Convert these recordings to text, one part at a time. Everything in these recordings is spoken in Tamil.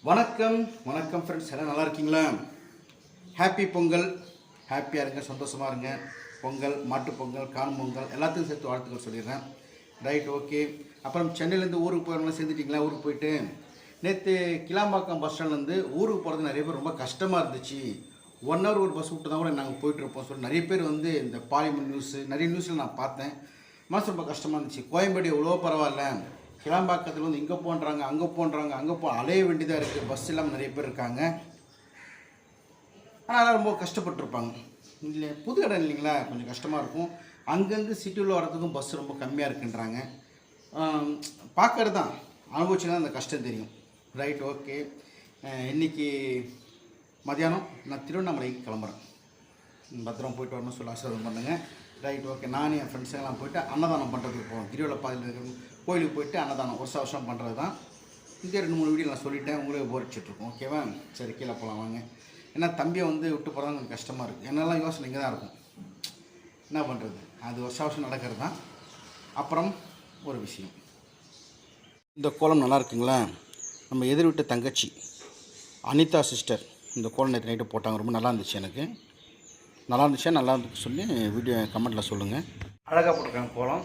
வணக்கம் வணக்கம் ஃப்ரெண்ட்ஸ், எல்லாம் நல்லா இருக்கீங்களா? ஹாப்பி பொங்கல். ஹாப்பியாக இருங்க, சந்தோஷமாக இருங்க. பொங்கல், மாட்டுப்பொங்கல், காணும் பொங்கல் எல்லாத்துக்கும் சேர்த்து வாழ்த்துக்கள் சொல்லிடுறேன். Right, okay. அப்புறம் சென்னையிலேருந்து ஊருக்கு போகிறவங்களாம் சேர்ந்துட்டிங்களா? ஊருக்கு போயிட்டு நேற்று கிளாம்பாக்கம் பஸ் ஸ்டாண்ட்லேருந்து ஊருக்கு போகிறது நிறைய பேர் ரொம்ப கஷ்டமாக இருந்துச்சு. 1 hour ஒரு பஸ் விட்டு தான் கூட நாங்கள் போயிட்டுருப்போம் சொல்லி நிறைய பேர் இந்த பாலிமர் நியூஸு நிறைய நியூஸில் நான் பார்த்தேன். மனசு ரொம்ப கஷ்டமாக இருந்துச்சு. கோயம்பேடு எவ்வளோ பரவாயில்ல, கிளாம்பாக்கத்தில் இங்கே போன்றாங்க அங்கே அலைய வேண்டியதாக இருக்குது. பஸ் இல்லாமல் நிறைய பேர் இருக்காங்க. ஆனால் ரொம்ப கஷ்டப்பட்டுருப்பாங்க. இல்லை, புது இடம் இல்லைங்களா, கொஞ்சம் கஷ்டமாக இருக்கும். அங்கேருந்து சிட்டியில் வரதுக்கும் பஸ் ரொம்ப கம்மியாக இருக்குன்றாங்க. பார்க்கறது தான், அனுபவிச்சுன்னா அந்த கஷ்டம் தெரியும். Right, okay. இன்றைக்கி மதியானம் நான் திருவண்ணாமலைக்கு கிளம்புறேன். பத்திரம் போயிட்டு வரணும்னு சொல்லி ஆசீர்வாதம் பண்ணுங்கள். Right, okay. நானும் என் ஃப்ரெண்ட்ஸுங்கெல்லாம் போய்ட்டு அன்னதானம் பண்ணுறதுக்கு போவோம். கிரிவல பாதையில் இருக்கிற கோயிலுக்கு போய்ட்டு அன்னதானம் வருஷம் பண்ணுறது தான். இதே 2-3 வீடியோ நான் சொல்லிட்டேன், உங்களுக்கு போரிச்சிட்ருக்கோம். ஓகேவா? சரி, கீழே போகலாம் வாங்க. ஏன்னா தம்பியை விட்டு போகிறது கொஞ்சம் கஷ்டமாக இருக்குது. என்னெல்லாம் யோசனை இங்கே தான் இருக்கும். என்ன பண்ணுறது, அது வருஷம் நடக்கிறது தான். அப்புறம் ஒரு விஷயம், இந்த கோலம் நல்லா இருக்குங்களா? நம்ம எதிர் விட்ட தங்கச்சி அனிதா சிஸ்டர் இந்த கோலம் நேற்று நைட்டு போட்டாங்க. ரொம்ப நல்லா இருந்துச்சு. எனக்கு நல்லா இருந்துச்சு சொல்லி வீடியோ கமெண்ட்டில் சொல்லுங்கள். அழகாக போட்டிருக்காங்க கோலம்.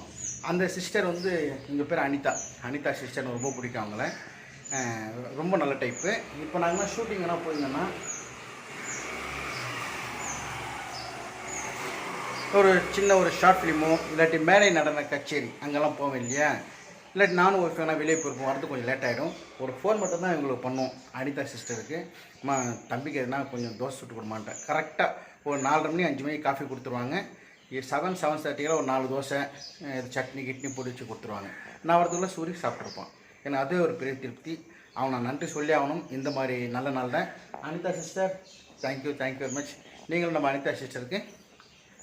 அந்த சிஸ்டர் எங்கள் பேர் அனிதா சிஸ்டர் ரொம்ப பிடிக்கும் அவங்கள. ரொம்ப நல்ல டைப்பு. இப்போ நாங்கள் ஷூட்டிங்கெல்லாம் போயிருந்தோன்னா ஒரு சின்ன ஷார்ட் ஃபிலிமோ இல்லாட்டி மேடை நடன கச்சேரி அங்கெல்லாம் போவோம் இல்லையா, இல்லாட்டி நானும் ஒரு ஃபேனாக வெளியே போயிருப்போம். வரது கொஞ்சம் லேட் ஆகிடும். ஒரு ஃபோன் மட்டும் தான் இவங்களுக்கு பண்ணோம் அனிதா சிஸ்டருக்கு. தம்பிக்கு எதுனா கொஞ்சம் தோசை சுட்டு கொடுமாட்டேன். கரெக்டாக ஒரு 4:30 மணி 5 மணிக்கு காஃபி கொடுத்துருவாங்க. 7:30 ஒரு 4 தோசை சட்னி கிட்னி பொடி வச்சு கொடுத்துருவாங்க. நான் வரதுக்குள்ளே சூரிய சாப்பிட்ருப்போம். ஏன்னா அதே ஒரு பெரிய திருப்தி. அவனை நன்றி சொல்லி ஆகணும். இந்த மாதிரி நல்ல நாள் தான். Anitha sister, thank you very much. நீங்களும் நம்ம அனிதா சிஸ்டருக்கு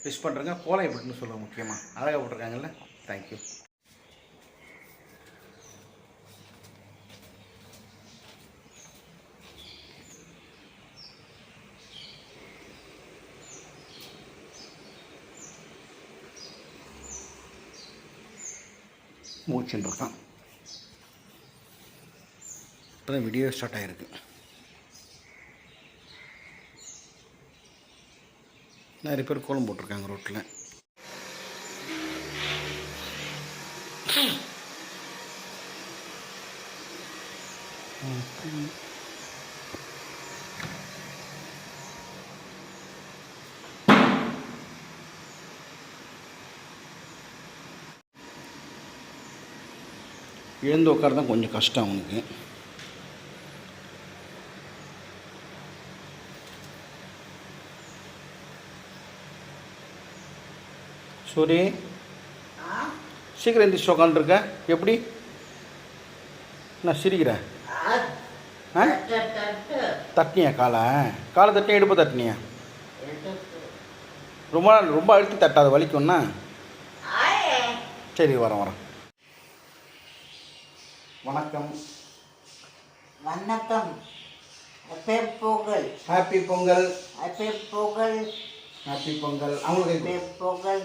விஷ் பண்ணுறேங்க. கோலம் எப்படின்னு சொல்லுங்கள். முக்கியமாக அழகாக போட்டிருக்காங்கல்ல. தேங்க்யூ. மூச்சுன்னு இருக்கான். இப்போ தான் வீடியோ ஸ்டார்ட் ஆகிருக்கு. நிறைய பேர் கோலம் போட்டிருக்காங்க ரோட்டில். எழுந்து உட்கார தான் கொஞ்சம் கஷ்டம் அவனுக்கு. சூரி, சீக்கிரம் எழுந்திரிச்சு உட்காந்துருக்க. எப்படி நான் சிரிக்கிறேன்? தட்டினியா? காலை தட்டினியா, இடுப்பு தட்டினியா? ரொம்ப அழுத்தி தட்டாத, வலிக்கும்னா. சரி, வரேன். வணக்கம். ஹாப்பி பொங்கல். ஹாப்பி பொங்கல். அவங்களுக்கு பொங்கல்.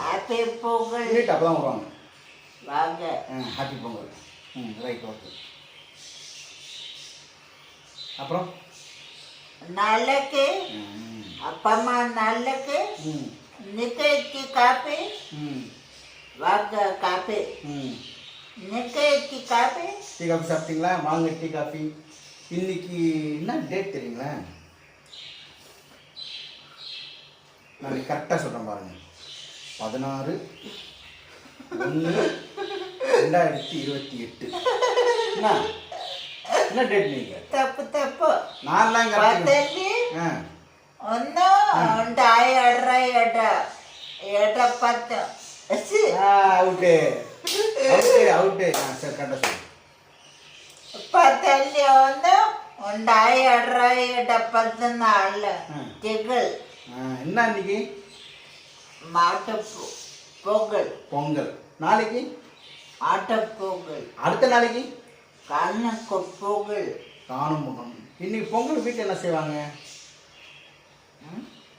ஹாப்பி பொங்கல். அப்பதான் வருவாங்க. வாங்க. ஹாப்பி பொங்கல். Right, okay. அப்புறம் நாளைக்கு அப்பா அம்மா நாளைக்கு நிக்கி காப்பி வாங்க. Coffee Nikki coffee. Tea coffee சாப்பிட்டீங்களா? வாங்க, டீ காஃபி. இன்னைக்கு என்ன டேட் தெரியுங்களா? நான் கரெக்டாக சொல்கிறேன் பாருங்க. 16/1/2028. என்ன டேட் நீங்கள்? தப்பு நான்லாம் கரெக்ட். அவுட்டு. சரி, கரெக்டாக சொல்லு. 14 என்ன இன்னைக்கு? மாட்டு பொங்கல். நாளைக்கு ஆட்ட பொங்கல். அடுத்த நாளைக்கு காணும் பொங்கல். இன்னைக்கு பொங்கல் வீட்டில் என்ன செய்வாங்க?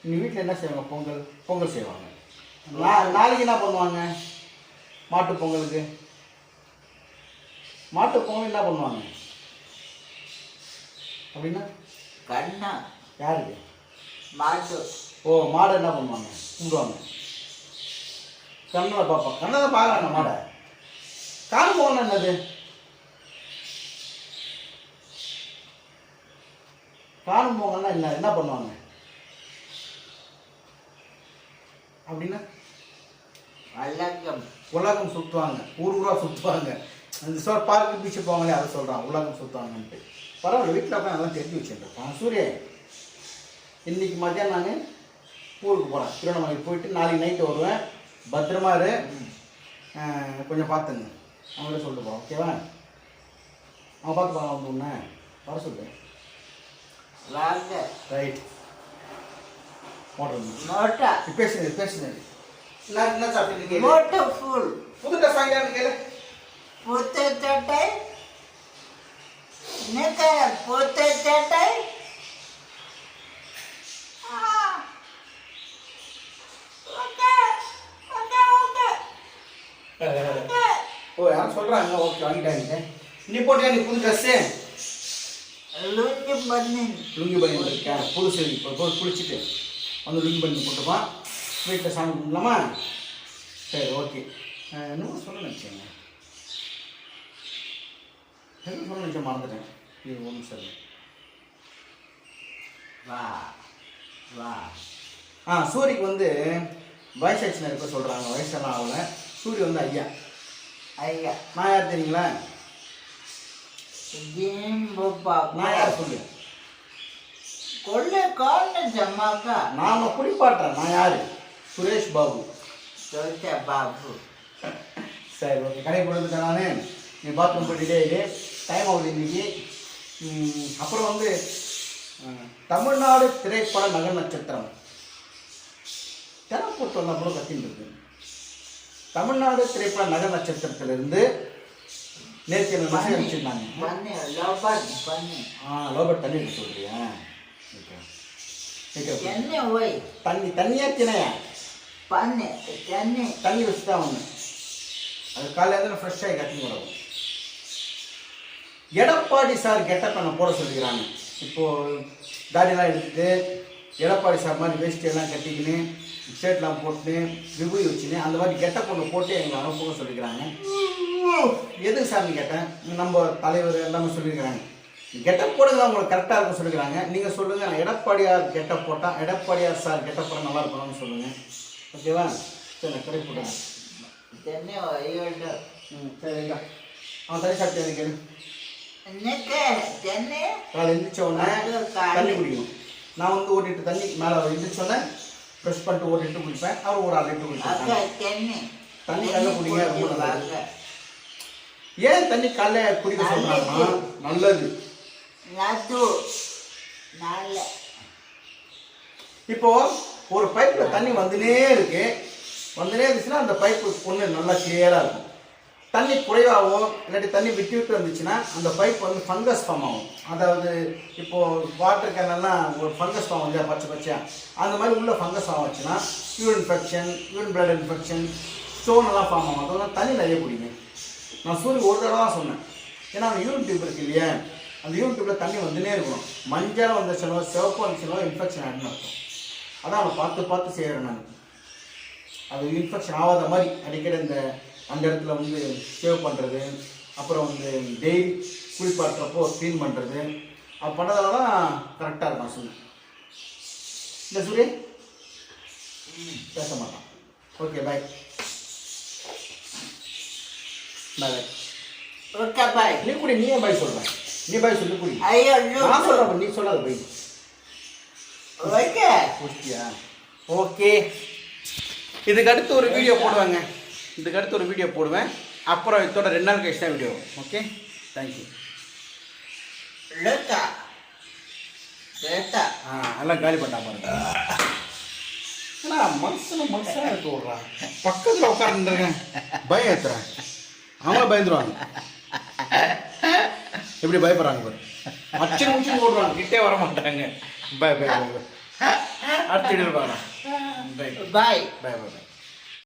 இன்னைக்கு வீட்டில் என்ன செய்வாங்க? பொங்கல் செய்வாங்க. நாளைக்கு என்ன பண்ணுவாங்க? மாட்டு பொங்கலுக்கு என்ன பண்ணுவாங்க? அப்படின்னா கண்ணா யாருக்கு? மாட்டு ஓ, மாடை என்ன பண்ணுவாங்க? கும்பிடுவாங்க. கண்ணில் பார்ப்போம். கண்ணை தான் பார்க்குறாங்க மாடை. காண போகணும் என்னது? காணும் போங்கன்னா என்ன என்ன பண்ணுவாங்க அப்படின்னா? வழக்கம் உலகம் சுற்றுவாங்க, ஊரா சுற்றுவாங்க. அந்த சார் பார்க்கு பீச்சு போவாங்களே அதை சொல்கிறான், உலகம் சுற்றுவாங்கன்ட்டு. பரவாயில்ல, வீட்டில் போய் நல்லா தெரிஞ்சு வச்சுருக்கேன். சூரியன் இன்னைக்கு மதியம் நான் ஊருக்கு போகிறேன். திருவண்ணாமலைக்கு போயிட்டு நாளைக்கு நைட்டு வருவேன். பத்திரமா இரு, கொஞ்சம் பார்த்துங்க. அவங்களே சொல்லிட்டு போகிறோம், ஓகேவா? அவன் பார்த்து போகலாம். வந்து ஒன்று வர சொல்லுவேன். வாங்க ரைட். மோட்டர் மோட்டா பேசுங்க பேசுங்க. நான் என்ன சாப்பிட்டு மோட்டோ ஃபுல் புது ட்ரெஸ் வாங்கியான்னு கேளு. புத்த சட்டை நிக்க புத்த சட்டை ஓ, யாரும் சொல்கிறாங்க. ஓகே, வாங்கிட்டாங்க. நீ போட்டியா நீ புது ட்ரெஸ்ஸு? லுங்கி பண்ணி லுங்கி பண்ணி இருக்கேன். புதுசு இப்போ குளிச்சுட்டு வந்து லுங்கி பண்ணி போட்டுப்பான். வீட்டில் சாமி கும்பிடலாமா? சரி, ஓகே. இன்னும் சொல்ல நினச்சேங்க. சொல்ல நினச்சேன், மறந்துட்டேன். இது ஒன்றும் சரி. வா வா சூரிக்கு வந்து வயசாச்சுன்னு இருக்க சொல்கிறாங்க. வயசெல்லாம் ஆகலை. சூரி வந்து ஐயா. ஐயா நான் யார் தெரியுங்களா? நான் யார் சொல்லு? கொள்ளை கால ஜமாக்கா நான் குடிப்பாட்டுறேன். நான் யார்? சுரேஷ் பாபு. தோச்சா பாபு. சரி, ஓகே. கடை கொடுத்துட்டேன் நான். நீ பாத்ரூம் போட்டுட்டே இரு. டைம் ஆகுது இன்னைக்கு. அப்புறம் வந்து தமிழ்நாடு திரைப்பட நகர் நட்சத்திரம் தெனப்போட்டு வந்தால் கூட கத்தின்னு இருக்கு. தமிழ்நாடு திரைப்பட நகர் நட்சத்திரத்திலிருந்து நேற்று என்ன மெசேஜ் அனுப்பிச்சிருந்தாங்க. பண்ணி லோபட் பண்ணி லோபட் தண்ணி எடுத்து சொல்றியா? என்ன ஓய் தண்ணியா தினையா? பண்ணி தண்ணி வச்சு தான் ஒன்று. அது காலையில் இருந்து ஃப்ரெஷ்ஷாகி கட்டிங் வரும். எடப்பாடி சார் கெட்டப் பண்ண போட சொல்லிக்கிறாங்க. இப்போது தாடியெல்லாம் எடுத்துட்டு எடப்பாடி சார் மாதிரி வேஷ்டியெல்லாம் கட்டிக்கின்னு ஷர்ட்லாம் போட்டுன்னு விபூதி வச்சுன்னு அந்த மாதிரி கெட்டப் ஒன்று போட்டு எங்களை அனுப்புங்க சொல்லிக்கிறாங்க. எதுக்கு சார்னு கேட்டேன். நம்ம தலைவர் எல்லாமே சொல்லியிருக்கிறாங்க. கெட்டப் போடுங்க உங்களுக்கு கரெக்டாக இருக்கும் சொல்லிக்கிறாங்க. நீங்கள் சொல்லுங்கள், எடப்பாடியார் கெட்டப் போட்டால் எடப்பாடியார் சார் கெட்டப் போட்டால் நல்லா இருக்கணும்னு சொல்லுங்கள். ஓகேவா? சரி, நான் கடை போட்டேன். தென்னை ஐயோட சரிங்க. அவன் தண்ணி சாப்பிட்டு எனக்கு தென்னை காலை எழுந்திரிச்ச உடனே தண்ணி குடிக்கணும். நான் வந்து 1 லிட்டர் தண்ணி மேலே எழுந்திரிச்சோடனே ப்ரெஷ் பண்ணிட்டு 1 லிட்டர் குடிப்பேன். அவர் ஒரு 1/2 லிட்டர் குடிப்பேன். தண்ணி காலைல குடிங்க, ரொம்ப நல்லது. ஏன் தண்ணி காலைல குடிக்க சொல்கிறாங்கன்னா நல்லது. இப்போ ஒரு பைப்பில் தண்ணி வந்துனே இருக்கு. வந்துனே இருந்துச்சுன்னா அந்த பைப்பு ஒன்று நல்லா கிளியராக இருக்கும். தண்ணி குறைவாகவும் இல்லாட்டி தண்ணி விட்டு விட்டு வந்துச்சுன்னா அந்த பைப் வந்து ஃபங்கஸ் ஃபார்ம் ஆகும். அதாவது இப்போது வாட்டர் கேனெல்லாம் ஒரு ஃபங்கஸ் ஃபார்ம் வந்து பச்சையாக அந்த மாதிரி உள்ள ஃபங்கஸ் ஃபார்ம் ஆச்சுன்னா urine infection, urine blood infection, ஸ்டோனெல்லாம் ஃபார்ம் ஆகும். அதெல்லாம் தண்ணி நிறைய குடிங்க. நான் சூரிய ஒரு தடவை தான் சொன்னேன். ஏன்னா அந்த யூரின் டியூப் இருக்கு இல்லையா, அந்த யூரின் டியூப்பில் தண்ணி வந்துனே இருக்கணும். மஞ்சள் வந்துச்சுனோ சிவப்பு வந்துச்சுனோ இன்ஃபெக்ஷன் ஆகிடுன்னு அர்த்தம். அதான் அவனை பார்த்து செய்கிறேன் நான். அது இன்ஃபெக்ஷன் ஆகாத மாதிரி அடிக்கடி அந்த இடத்துல வந்து சேவ் பண்ணுறது, அப்புறம் வந்து டெய்லி குளிப்பாட்டுறப்போ க்ளீன் பண்ணுறது, அது பண்ணதால தான் கரெக்டாக இருக்கும் சொன்னேன். இந்த சூரிய பேச மாட்டான். Okay, bye bye. Okay bye. நீ குடி, நீ ஏன் பாய் சொல்கிறேன்? நீ பாய் சொல்லி குடி. ஐயோ நான் சொல்கிறேன், நீ சொல்லாத பாய். ஓகே குடிச்சியா? ஓகே. இதுக்கு அடுத்து ஒரு வீடியோ போடுவாங்க. இதுக்கு அடுத்து ஒரு வீடியோ போடுவேன். அப்புறம் இதோட 2 நாள் கழிச்சு தான் வீடியோ. Okay, thank you. லேட்டா எல்லாம் காலி பண்ணா பாருங்க. ஏன்னா மனுஷனாக இருக்க விட்றான். பக்கத்தில் உட்காந்துருக்கேன், பயம் ஏற்றுறேன். அவங்களும் பயந்துருவாங்க. எப்படி பயப்படுறாங்க பாரு. அச்சு முடிச்சு ஓடுறாங்க, கிட்டே வர மாட்டாங்க. Bye bye bye bye. அடுத்து பாய் பாய் பாய் பாய்.